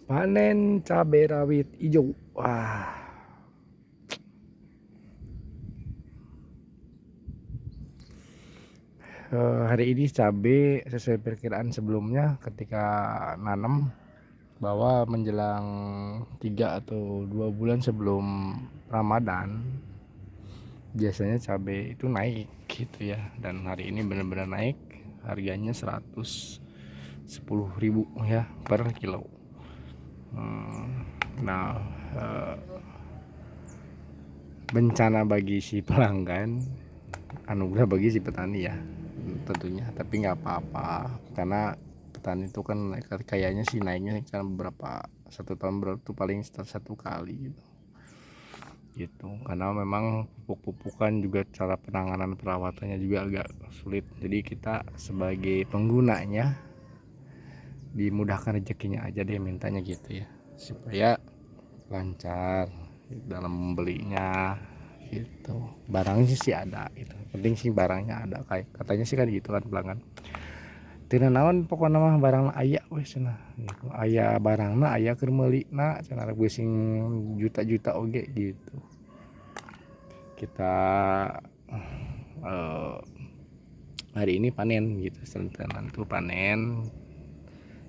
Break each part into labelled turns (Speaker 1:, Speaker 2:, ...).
Speaker 1: Panen cabai rawit hijau. Wah, hari ini cabai sesuai perkiraan sebelumnya ketika nanam bahwa menjelang 3 atau 2 bulan sebelum Ramadan biasanya cabai itu naik gitu ya, dan hari ini benar-benar naik, harganya 110.000 ya per kilo. Nah, bencana bagi si pelanggan, anugerah bagi si petani ya tentunya, tapi nggak apa-apa karena petani itu kan kayaknya sih naiknya kan beberapa, 1 tahun berarti paling satu kali gitu, karena memang pupuk-pupukan juga cara penanganan perawatannya juga agak sulit, jadi kita sebagai penggunanya dimudahkan rezekinya aja deh mintanya gitu ya, supaya lancar dalam membelinya gitu. Barangnya sih ada gitu, penting sih barangnya ada, kayak katanya sih kan gitu kan pelanggan. Tina naon pokoknya mah barang aya wes cenah gitu. Aya barangna aya keur meulina cenah sing juta-juta oge gitu. Kita eh, hari ini panen gitu, serentenan tuh panen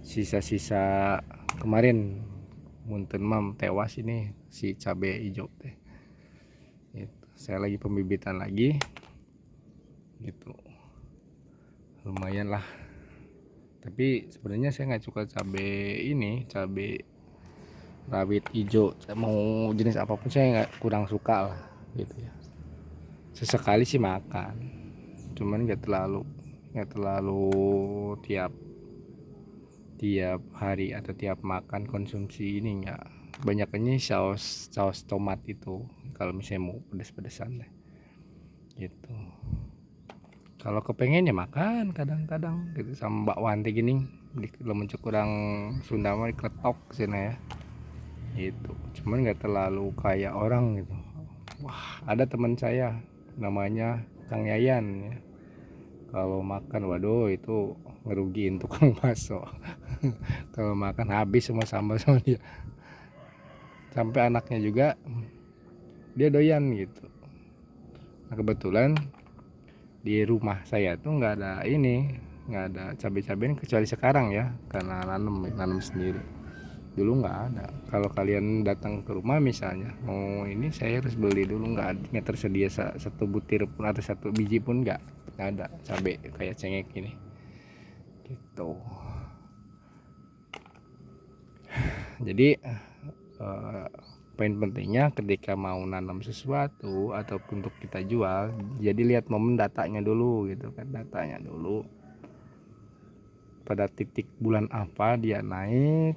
Speaker 1: sisa-sisa kemarin munten mam tewas ini si cabai hijau teh gitu. Saya lagi pembibitan lagi gitu, lumayan lah, tapi sebenarnya saya nggak suka cabai ini, cabai rawit hijau, mau jenis apapun saya nggak, kurang suka lah gitu ya. Sesekali sih makan, cuman nggak terlalu tiap tiap hari atau tiap makan konsumsi ini, nggak. Banyaknya saus saus tomat itu kalau misalnya mau pedes-pedesan deh gitu. Kalau kepengen ya makan kadang-kadang gitu sama bakwan teh gini, di lemencuk kurang Sunda mah dikletok sini ya gitu. Cuman nggak terlalu kayak orang gitu. Wah, ada teman saya namanya Kang Yayan ya, kalau makan waduh itu ngerugiin tukang bakso. Kalau makan habis semua sambal sama dia, sampai anaknya juga dia doyan gitu. Nah, kebetulan di rumah saya tuh nggak ada cabai-cabai kecuali sekarang ya, karena nanam sendiri. Dulu nggak ada. Kalau kalian datang ke rumah misalnya mau ini, saya harus beli dulu, nggak tersedia satu butir pun atau satu biji pun nggak ada cabai kayak cengek ini gitu. Jadi poin pentingnya ketika mau nanam sesuatu ataupun untuk kita jual, jadi lihat momen datanya dulu gitu kan, datanya dulu pada titik bulan apa dia naik,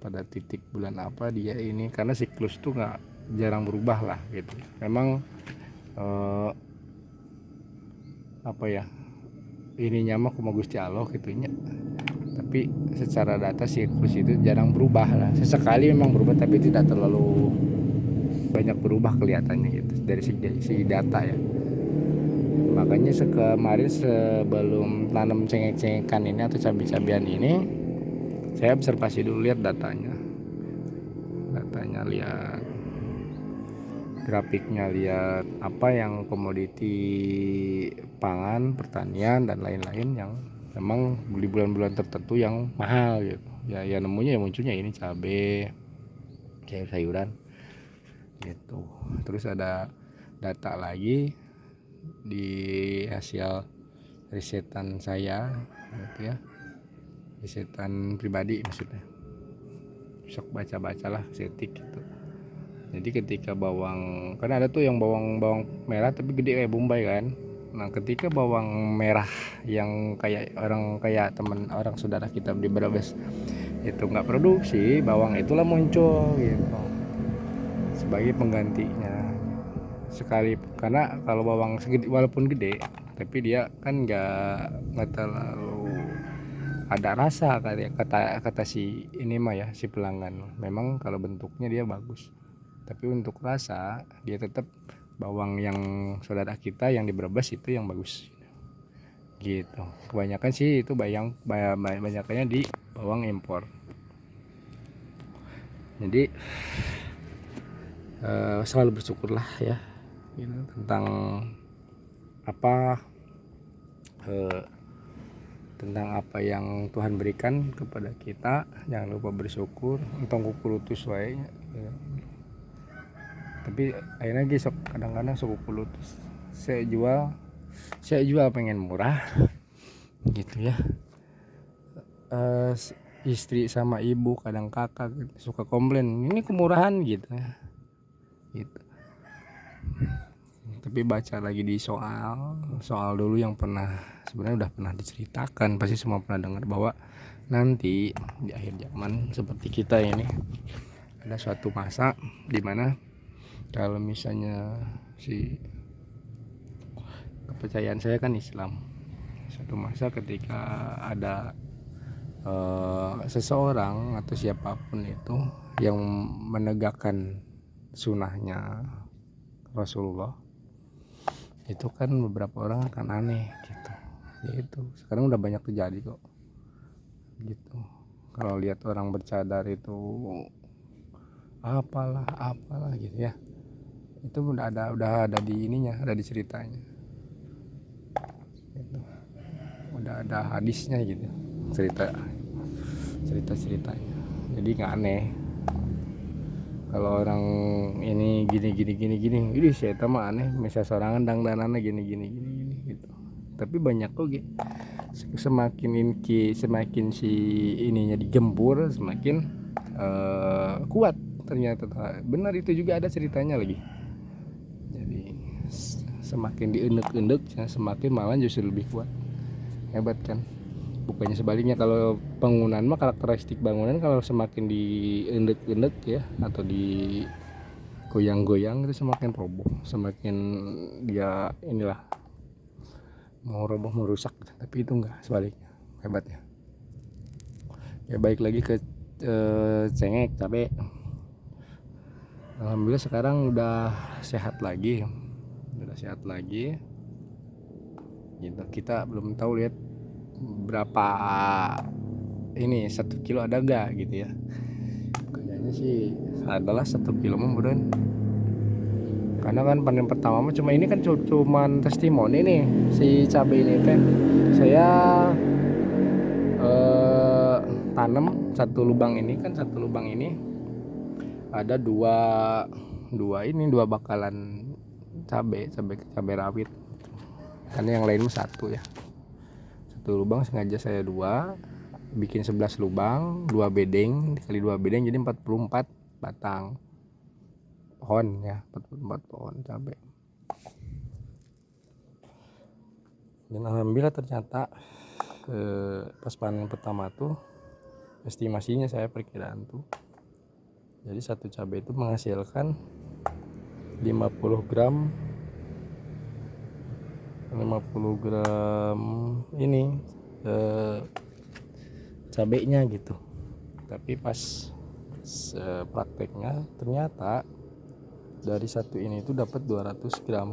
Speaker 1: pada titik bulan apa dia ini, karena siklus tuh nggak jarang berubah lah gitu. Memang apa ya, ininya mah kuma Gusti Allah gitunya, tapi secara data siklus itu jarang berubah lah, sesekali memang berubah tapi tidak terlalu banyak berubah kelihatannya gitu dari segi data ya. Makanya kemarin sebelum tanam cengek-cengekan ini atau cabai-cabian ini, saya observasi dulu, lihat datanya, lihat grafiknya, lihat apa yang komoditi pangan, pertanian dan lain-lain yang memang di bulan-bulan tertentu yang mahal gitu. Ya nemunya, munculnya ini cabai, kayak sayuran gitu. Terus ada data lagi di hasil risetan saya gitu ya, risetan pribadi maksudnya, sok baca-bacalah setik gitu. Jadi ketika bawang, kan ada tuh yang bawang merah tapi gede kayak bombay kan. Nah ketika bawang merah yang kayak teman orang saudara kita di Brebes itu nggak produksi, bawang itulah muncul gitu sebagai penggantinya sekali. Karena kalau bawang segede walaupun gede tapi dia kan nggak terlalu ada rasa, kata si ini mah ya, si pelanggan. Memang kalau bentuknya dia bagus, tapi untuk rasa dia tetap bawang yang saudara kita yang di Brebes itu yang bagus gitu. Kebanyakan sih itu banyaknya di bawang impor Jadi selalu bersyukurlah ya gitu, tentang apa tentang apa yang Tuhan berikan kepada kita. Jangan lupa bersyukur untung kukulutus wae ya. Tapi akhirnya gesok kadang-kadang sok kukulutus saya jual pengen murah gitu ya. Istri sama ibu kadang kakak gitu, suka komplain ini kemurahan gitu ya gitu. Tapi baca lagi di soal dulu yang pernah sebenarnya udah pernah diceritakan, pasti semua pernah dengar bahwa nanti di akhir zaman seperti kita ini ada suatu masa dimana kalau misalnya si kepercayaan saya kan Islam, suatu masa ketika ada seseorang atau siapapun itu yang menegakkan sunnahnya Rasulullah, itu kan beberapa orang akan aneh gitu. Ya itu sekarang udah banyak terjadi kok gitu. Kalau lihat orang bercadar itu apalah gitu ya, itu udah ada di ininya, ada di ceritanya gitu. Udah ada hadisnya gitu, ceritanya. Jadi nggak aneh kalau orang ini gini ini saya mah aneh misal sorangan dangdanana gini gitu. Tapi banyak kok gitu. Semakin si ininya digempur semakin kuat ternyata. Benar, itu juga ada ceritanya lagi. Jadi semakin diendek-endek semakin malah justru lebih kuat. Hebat kan? Bukannya sebaliknya, kalau bangunan mah karakteristik bangunan kalau semakin diendek-endek ya atau di goyang-goyang itu semakin roboh, semakin dia inilah mau roboh merusak. Tapi itu enggak, sebaliknya. Hebat ya. Ya baik lagi ke cengek cabe. Alhamdulillah sekarang udah sehat lagi gitu. Kita belum tahu lihat berapa ini 1 kilo ada enggak gitu ya. Kayaknya sih adalah 1 kilo mudah-mudahan. Karena kan panen pertama mah cuma ini kan cuman testimoni nih si cabai ini teh. Saya tanam satu lubang ini ada dua bakalan cabai rawit. Karena yang lain satu ya. Satu lubang sengaja saya bikin 11 lubang, 2 bedeng dikali 2 bedeng jadi 44 batang pohon ya, 44 pohon cabai. Dan alhamdulillah ternyata pas panen pertama tuh estimasinya saya perkiraan tuh jadi satu cabai itu menghasilkan 50 gram ini cabainya gitu. Tapi pas prakteknya ternyata dari satu ini itu dapat 200 gram.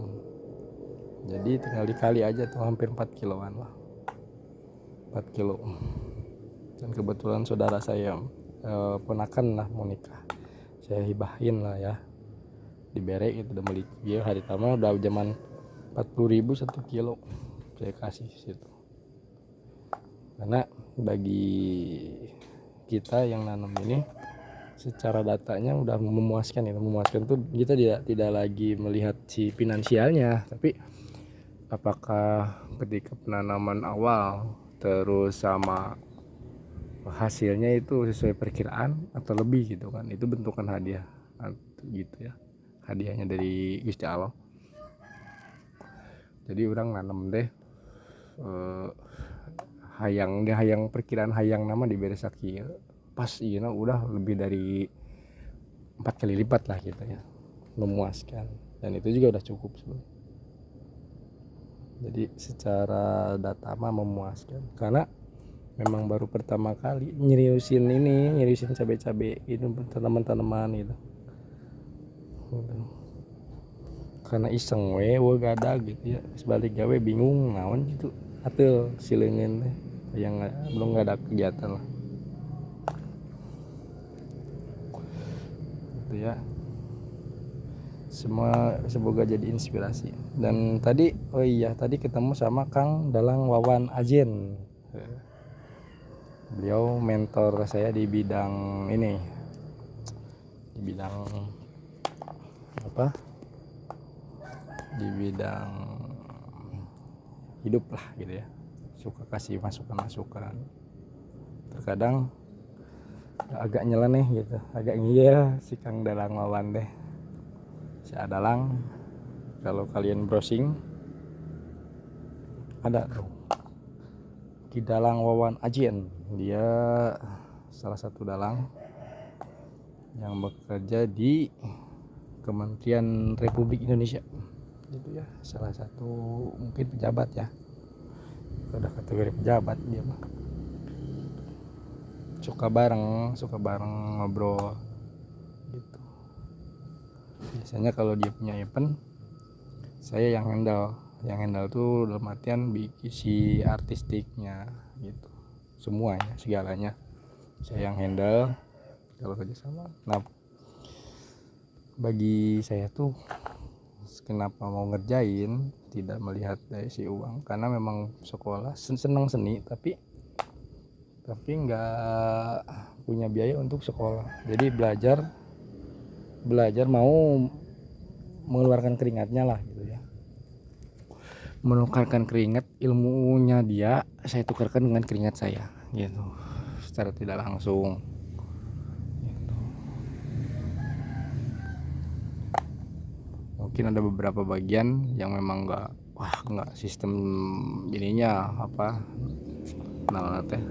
Speaker 1: Jadi tinggal dikali aja tuh hampir 4 kiloan lah. 4 kilo. Dan kebetulan saudara saya ponakan lah mau nikah. Saya hibahin lah ya. Dibere gitu udah beli dia hari pertama udah zaman 40.000 1 kilo. Saya kasih situ. Karena bagi kita yang nanam ini secara datanya udah memuaskan tuh kita tidak lagi melihat si finansialnya, tapi apakah ketika penanaman awal terus sama hasilnya itu sesuai perkiraan atau lebih gitu kan. Itu bentukan hadiah gitu ya, hadiahnya dari Gusti Allah. Jadi orang nanam deh hayang perkiraan hayang nama di beresaki pas iya udah lebih dari 4 kali lipat lah gitu ya, memuaskan. Dan itu juga udah cukup sebenarnya. Jadi secara data mah memuaskan karena memang baru pertama kali nyeriusin cabai-cabai itu tanaman-tanaman gitu. Karena iseng gak ada gitu ya, sebalik gawe bingung naon gitu atau silengan yang belum ada kegiatan lah. gitu ya. Semua semoga jadi inspirasi. Dan tadi tadi ketemu sama Kang Dalang Wawan Ajen. Beliau mentor saya di bidang ini, di bidang apa, di bidang hidup lah gitu ya. Suka kasih masukan-masukan, terkadang agak nyeleneh gitu, agak ngiyel si Kang Dalang Wawan deh. Si Adalang, kalau kalian browsing ada tuh Ki Dalang Wawan Ajen. Dia salah satu dalang yang bekerja di Kementerian Republik Indonesia gitu ya, salah satu mungkin pejabat ya, udah kategori pejabat dia mah. Suka bareng ngobrol gitu. Biasanya kalau dia punya event, saya yang handle tuh dalam artian bikin si artistiknya gitu, semuanya segalanya saya yang handle kalau kerjasama. Nah, bagi saya tuh kenapa mau ngerjain tidak melihat dari si uang, karena memang sekolah senang seni tapi nggak punya biaya untuk sekolah. Jadi belajar mau mengeluarkan keringatnya lah gitu ya, menukarkan keringat ilmunya dia, saya tukarkan dengan keringat saya gitu, secara tidak langsung gitu. Mungkin ada beberapa bagian yang memang nggak sistem ininya apa namanya teh,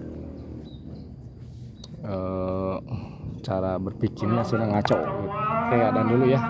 Speaker 1: cara berpikirnya sudah ngaco gitu. Oke, dan dulu ya.